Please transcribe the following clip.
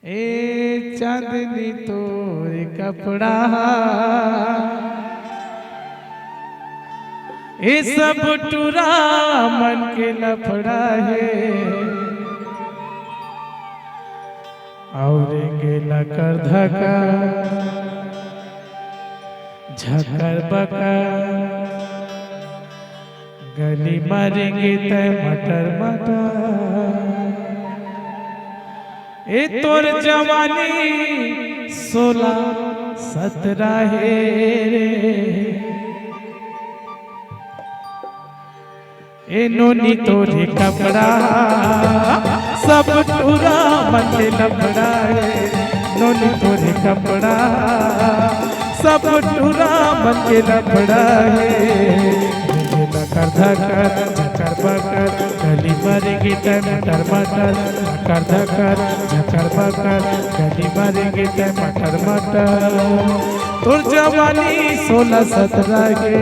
ए चांदनी तोर कपड़ा ए सब टूरा मन के लफड़ा है और गेला कर धका झकर बका गली मारेंगे तय मटर मटर ए तोर जवानी 16-17 है ए नोनी तोरे कपड़ा सब टूरा मन के लफड़ा है नोनी तोरे कपड़ा सब टूरा मन के लफड़ा है कर धकर झकर बकर गली मरेंगे तय मटर मटर कर धकर झकर बकर गली मरेंगे तय मटर मटर तोर जवानी 16-17 के